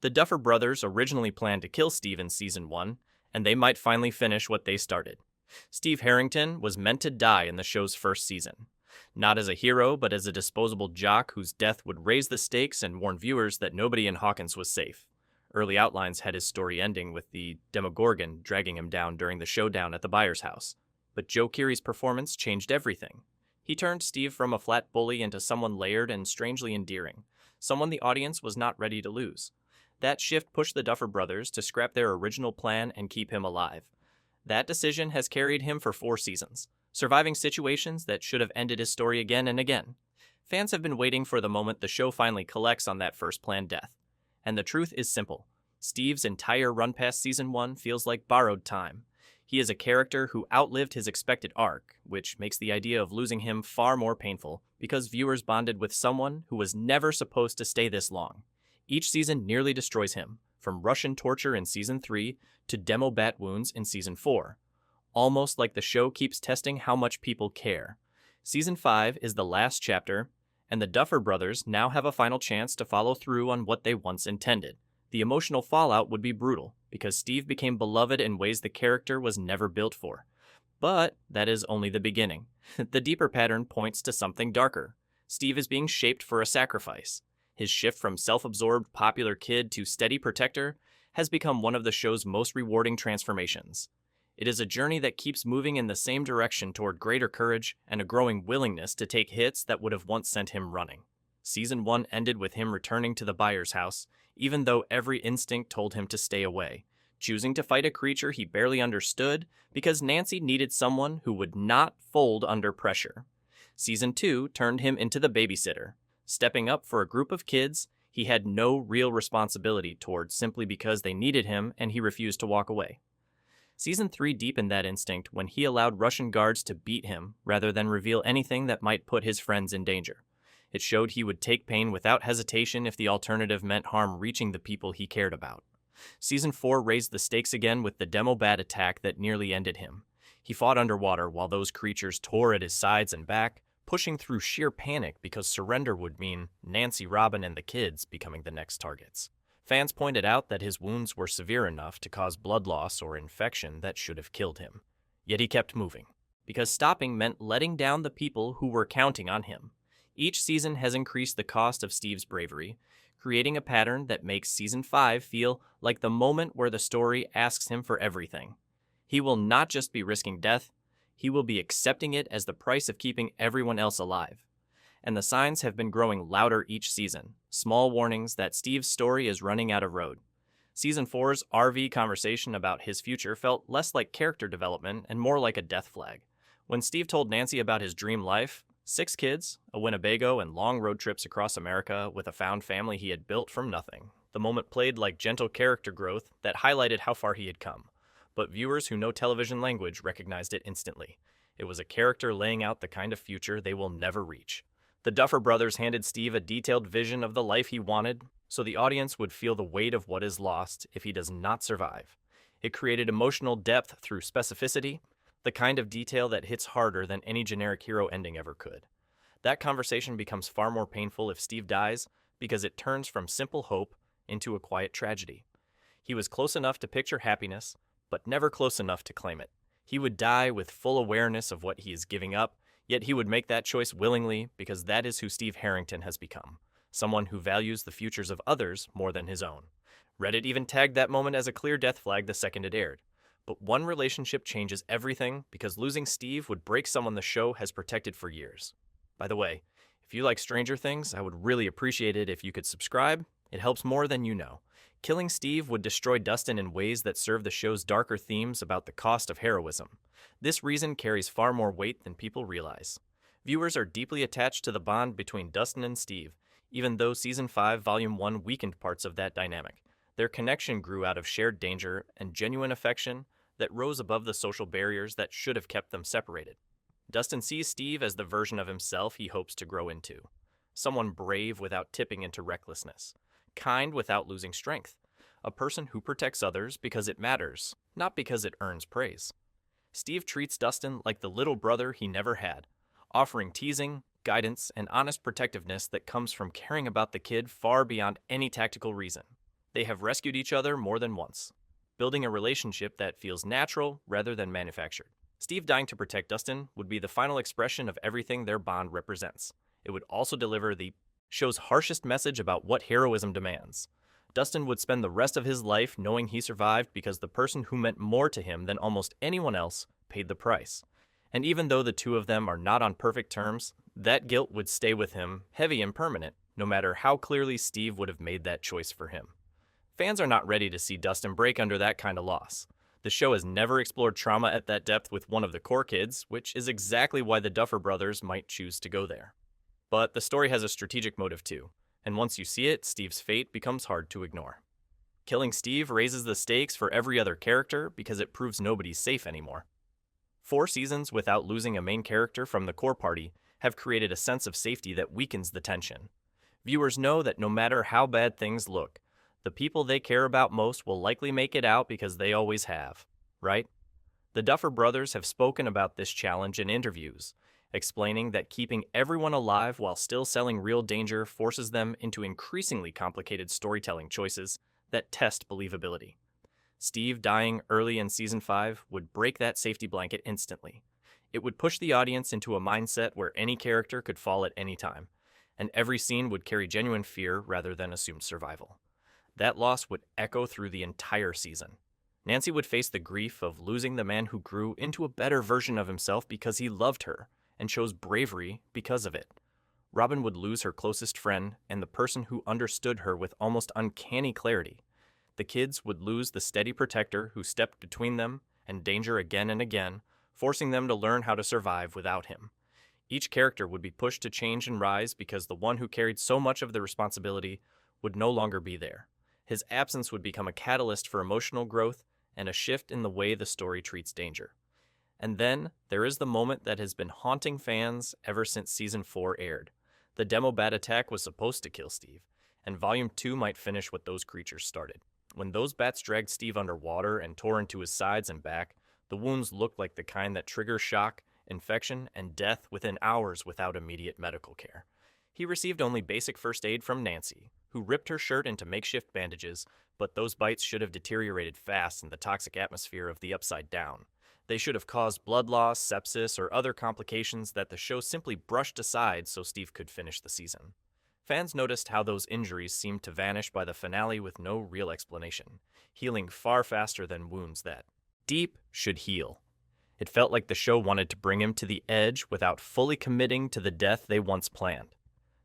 The Duffer Brothers originally planned to kill Steve in Season 1, and they might finally finish what they started. Steve Harrington was meant to die in the show's first season. Not as a hero, but as a disposable jock whose death would raise the stakes and warn viewers that nobody in Hawkins was safe. Early outlines had his story ending with the Demogorgon dragging him down during the showdown at the Byers house. But Joe Keery's performance changed everything. He turned Steve from a flat bully into someone layered and strangely endearing, someone the audience was not ready to lose. That shift pushed the Duffer Brothers to scrap their original plan and keep him alive. That decision has carried him for 4 seasons, surviving situations that should have ended his story again and again. Fans have been waiting for the moment the show finally collects on that first planned death. And the truth is simple. Steve's entire run past Season 1 feels like borrowed time. He is a character who outlived his expected arc, which makes the idea of losing him far more painful, because viewers bonded with someone who was never supposed to stay this long. Each season nearly destroys him, from Russian torture in Season 3 to demo bat wounds in Season 4. Almost like the show keeps testing how much people care. Season 5 is the last chapter, and the Duffer Brothers now have a final chance to follow through on what they once intended. The emotional fallout would be brutal, because Steve became beloved in ways the character was never built for. But that is only the beginning. The deeper pattern points to something darker. Steve is being shaped for a sacrifice. His shift from self-absorbed popular kid to steady protector has become one of the show's most rewarding transformations. It is a journey that keeps moving in the same direction toward greater courage and a growing willingness to take hits that would have once sent him running. Season 1 ended with him returning to the Byers house, even though every instinct told him to stay away, choosing to fight a creature he barely understood because Nancy needed someone who would not fold under pressure. Season 2 turned him into the babysitter, stepping up for a group of kids he had no real responsibility toward simply because they needed him and he refused to walk away. Season 3 deepened that instinct when he allowed Russian guards to beat him rather than reveal anything that might put his friends in danger. It showed he would take pain without hesitation if the alternative meant harm reaching the people he cared about. Season 4 raised the stakes again with the demo bat attack that nearly ended him. He fought underwater while those creatures tore at his sides and back, pushing through sheer panic because surrender would mean Nancy, Robin, and the kids becoming the next targets. Fans pointed out that his wounds were severe enough to cause blood loss or infection that should have killed him. Yet he kept moving, because stopping meant letting down the people who were counting on him. Each season has increased the cost of Steve's bravery, creating a pattern that makes Season 5 feel like the moment where the story asks him for everything. He will not just be risking death, he will be accepting it as the price of keeping everyone else alive. And the signs have been growing louder each season, small warnings that Steve's story is running out of road. Season 4's RV conversation about his future felt less like character development and more like a death flag. When Steve told Nancy about his dream life, 6 kids, a Winnebago, and long road trips across America with a found family he had built from nothing, the moment played like gentle character growth that highlighted how far he had come. But viewers who know television language recognized it instantly. It was a character laying out the kind of future they will never reach. The Duffer Brothers handed Steve a detailed vision of the life he wanted, so the audience would feel the weight of what is lost if he does not survive. It created emotional depth through specificity, the kind of detail that hits harder than any generic hero ending ever could. That conversation becomes far more painful if Steve dies, because it turns from simple hope into a quiet tragedy. He was close enough to picture happiness, but never close enough to claim it. He would die with full awareness of what he is giving up, yet he would make that choice willingly because that is who Steve Harrington has become, someone who values the futures of others more than his own. Reddit even tagged that moment as a clear death flag the second it aired. But one relationship changes everything because losing Steve would break someone the show has protected for years. By the way, if you like Stranger Things, I would really appreciate it if you could subscribe. It helps more than you know. Killing Steve would destroy Dustin in ways that serve the show's darker themes about the cost of heroism. This reason carries far more weight than people realize. Viewers are deeply attached to the bond between Dustin and Steve, even though Season 5, Volume 1 weakened parts of that dynamic. Their connection grew out of shared danger and genuine affection that rose above the social barriers that should have kept them separated. Dustin sees Steve as the version of himself he hopes to grow into. Someone brave without tipping into recklessness. Kind without losing strength. A person who protects others because it matters, not because it earns praise. Steve treats Dustin like the little brother he never had, offering teasing, guidance, and honest protectiveness that comes from caring about the kid far beyond any tactical reason. They have rescued each other more than once, building a relationship that feels natural rather than manufactured. Steve dying to protect Dustin would be the final expression of everything their bond represents. It would also deliver the show's harshest message about what heroism demands. Dustin would spend the rest of his life knowing he survived because the person who meant more to him than almost anyone else paid the price. And even though the two of them are not on perfect terms, that guilt would stay with him, heavy and permanent, no matter how clearly Steve would have made that choice for him. Fans are not ready to see Dustin break under that kind of loss. The show has never explored trauma at that depth with one of the core kids, which is exactly why the Duffer Brothers might choose to go there. But the story has a strategic motive too, and once you see it, Steve's fate becomes hard to ignore. Killing Steve raises the stakes for every other character because it proves nobody's safe anymore. 4 seasons without losing a main character from the core party have created a sense of safety that weakens the tension. Viewers know that no matter how bad things look, the people they care about most will likely make it out because they always have, right? The Duffer Brothers have spoken about this challenge in interviews, explaining that keeping everyone alive while still selling real danger forces them into increasingly complicated storytelling choices that test believability. Steve dying early in Season 5 would break that safety blanket instantly. It would push the audience into a mindset where any character could fall at any time, and every scene would carry genuine fear rather than assumed survival. That loss would echo through the entire season. Nancy would face the grief of losing the man who grew into a better version of himself because he loved her and chose bravery because of it. Robin would lose her closest friend and the person who understood her with almost uncanny clarity. The kids would lose the steady protector who stepped between them and danger again and again, forcing them to learn how to survive without him. Each character would be pushed to change and rise because the one who carried so much of the responsibility would no longer be there. His absence would become a catalyst for emotional growth and a shift in the way the story treats danger. And then there is the moment that has been haunting fans ever since Season 4 aired. The demo bat attack was supposed to kill Steve, and Volume 2 might finish what those creatures started. When those bats dragged Steve underwater and tore into his sides and back, the wounds looked like the kind that trigger shock, infection, and death within hours without immediate medical care. He received only basic first aid from Nancy, who ripped her shirt into makeshift bandages, but those bites should have deteriorated fast in the toxic atmosphere of the Upside Down. They should have caused blood loss, sepsis, or other complications that the show simply brushed aside so Steve could finish the season. Fans noticed how those injuries seemed to vanish by the finale with no real explanation, healing far faster than wounds that deep should heal. It felt like the show wanted to bring him to the edge without fully committing to the death they once planned.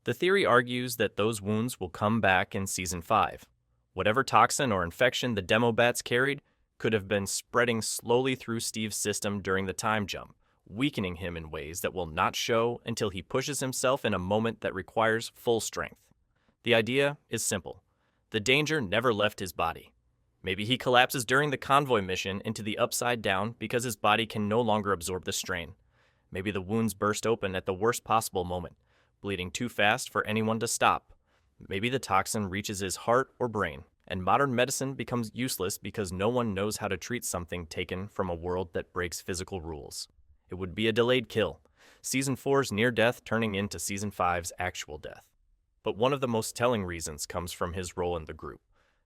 The theory argues that those wounds will come back in Season 5. Whatever toxin or infection the demo bats carried could have been spreading slowly through Steve's system during the time jump, weakening him in ways that will not show until he pushes himself in a moment that requires full strength. The idea is simple. The danger never left his body. Maybe he collapses during the convoy mission into the Upside Down because his body can no longer absorb the strain. Maybe the wounds burst open at the worst possible moment, bleeding too fast for anyone to stop. Maybe the toxin reaches his heart or brain, and modern medicine becomes useless because no one knows how to treat something taken from a world that breaks physical rules. It would be a delayed kill, Season 4's near death turning into Season 5's actual death. But one of the most telling reasons comes from his role in the group,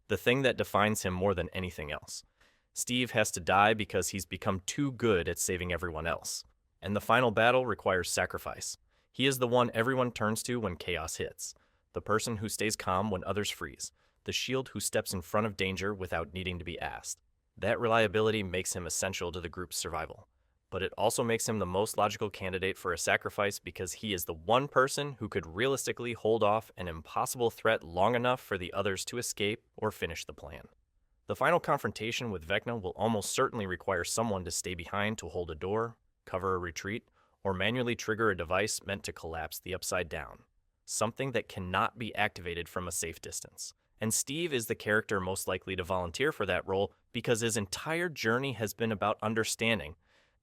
the thing that defines him more than anything else. Steve has to die because he's become too good at saving everyone else, and the final battle requires sacrifice. He is the one everyone turns to when chaos hits, the person who stays calm when others freeze, the shield who steps in front of danger without needing to be asked. That reliability makes him essential to the group's survival, but it also makes him the most logical candidate for a sacrifice because he is the one person who could realistically hold off an impossible threat long enough for the others to escape or finish the plan. The final confrontation with Vecna will almost certainly require someone to stay behind to hold a door, cover a retreat, or manually trigger a device meant to collapse the Upside Down, something that cannot be activated from a safe distance. And Steve is the character most likely to volunteer for that role because his entire journey has been about understanding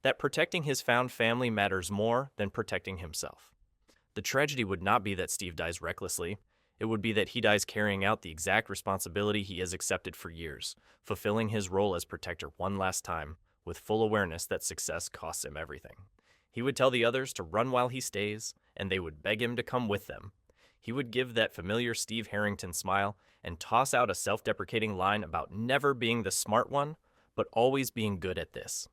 that protecting his found family matters more than protecting himself. The tragedy would not be that Steve dies recklessly. It would be that he dies carrying out the exact responsibility he has accepted for years, fulfilling his role as protector one last time, with full awareness that success costs him everything. He would tell the others to run while he stays, and they would beg him to come with them. He would give that familiar Steve Harrington smile and toss out a self-deprecating line about never being the smart one, but always being good at this.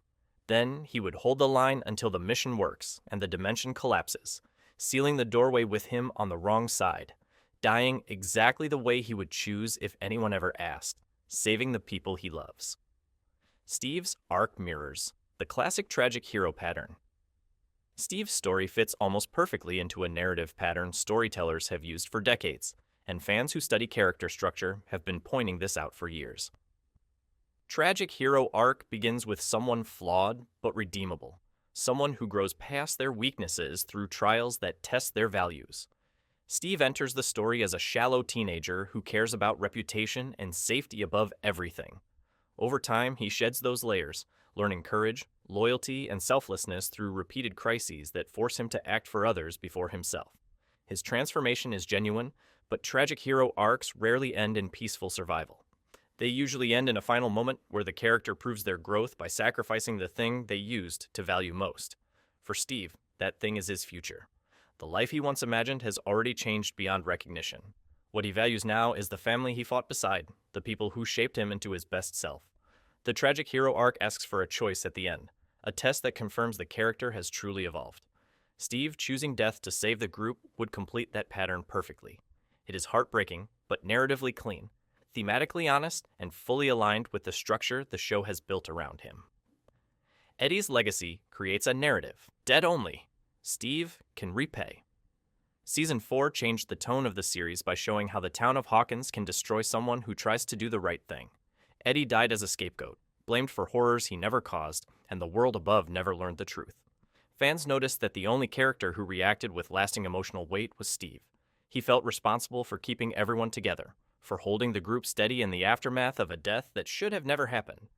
Then he would hold the line until the mission works and the dimension collapses, sealing the doorway with him on the wrong side, dying exactly the way he would choose if anyone ever asked, saving the people he loves. Steve's arc mirrors the classic tragic hero pattern. Steve's story fits almost perfectly into a narrative pattern storytellers have used for decades, and fans who study character structure have been pointing this out for years. Tragic hero arc begins with someone flawed but redeemable, someone who grows past their weaknesses through trials that test their values. Steve enters the story as a shallow teenager who cares about reputation and safety above everything. Over time, he sheds those layers, learning courage, loyalty, and selflessness through repeated crises that force him to act for others before himself. His transformation is genuine, but tragic hero arcs rarely end in peaceful survival. They usually end in a final moment where the character proves their growth by sacrificing the thing they used to value most. For Steve, that thing is his future. The life he once imagined has already changed beyond recognition. What he values now is the family he fought beside, the people who shaped him into his best self. The tragic hero arc asks for a choice at the end, a test that confirms the character has truly evolved. Steve choosing death to save the group would complete that pattern perfectly. It is heartbreaking, but narratively clean, thematically honest, and fully aligned with the structure the show has built around him. Eddie's legacy creates a narrative, dead only. Steve can repay. Season 4 changed the tone of the series by showing how the town of Hawkins can destroy someone who tries to do the right thing. Eddie died as a scapegoat, blamed for horrors he never caused, and the world above never learned the truth. Fans noticed that the only character who reacted with lasting emotional weight was Steve. He felt responsible for keeping everyone together, for holding the group steady in the aftermath of a death that should have never happened.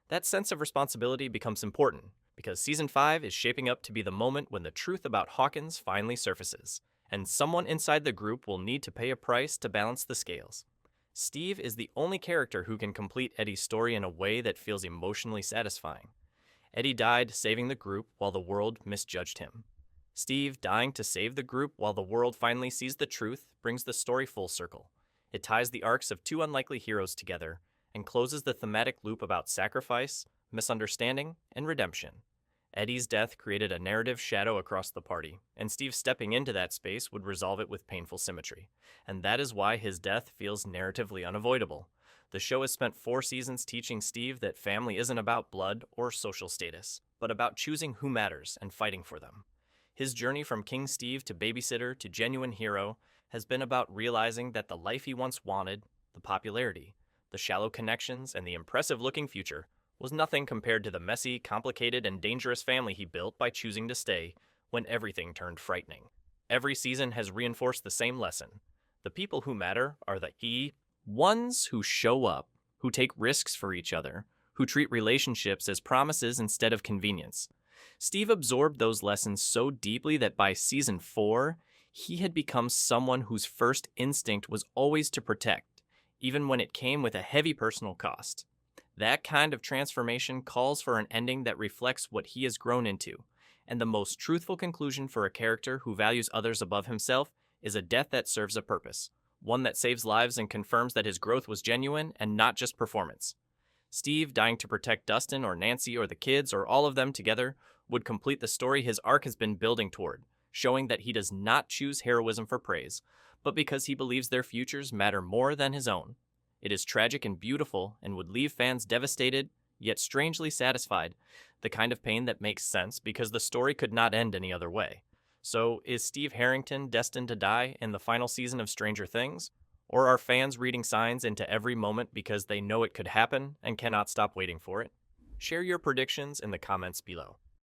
That sense of responsibility becomes important, because Season 5 is shaping up to be the moment when the truth about Hawkins finally surfaces, and someone inside the group will need to pay a price to balance the scales. Steve is the only character who can complete Eddie's story in a way that feels emotionally satisfying. Eddie died saving the group while the world misjudged him. Steve dying to save the group while the world finally sees the truth brings the story full circle. It ties the arcs of two unlikely heroes together and closes the thematic loop about sacrifice, misunderstanding, and redemption. Eddie's death created a narrative shadow across the party, and Steve stepping into that space would resolve it with painful symmetry. And that is why his death feels narratively unavoidable. The show has spent 4 seasons teaching Steve that family isn't about blood or social status, but about choosing who matters and fighting for them. His journey from King Steve to babysitter to genuine hero has been about realizing that the life he once wanted, the popularity, the shallow connections, and the impressive-looking future was nothing compared to the messy, complicated, and dangerous family he built by choosing to stay when everything turned frightening. Every season has reinforced the same lesson. The people who matter are the ones who show up, who take risks for each other, who treat relationships as promises instead of convenience. Steve absorbed those lessons so deeply that by Season 4, he had become someone whose first instinct was always to protect, even when it came with a heavy personal cost. That kind of transformation calls for an ending that reflects what he has grown into, and the most truthful conclusion for a character who values others above himself is a death that serves a purpose, one that saves lives and confirms that his growth was genuine and not just performance. Steve dying to protect Dustin or Nancy or the kids or all of them together would complete the story his arc has been building toward, showing that he does not choose heroism for praise, but because he believes their futures matter more than his own. It is tragic and beautiful and would leave fans devastated, yet strangely satisfied, the kind of pain that makes sense because the story could not end any other way. So, is Steve Harrington destined to die in the final season of Stranger Things? Or are fans reading signs into every moment because they know it could happen and cannot stop waiting for it? Share your predictions in the comments below.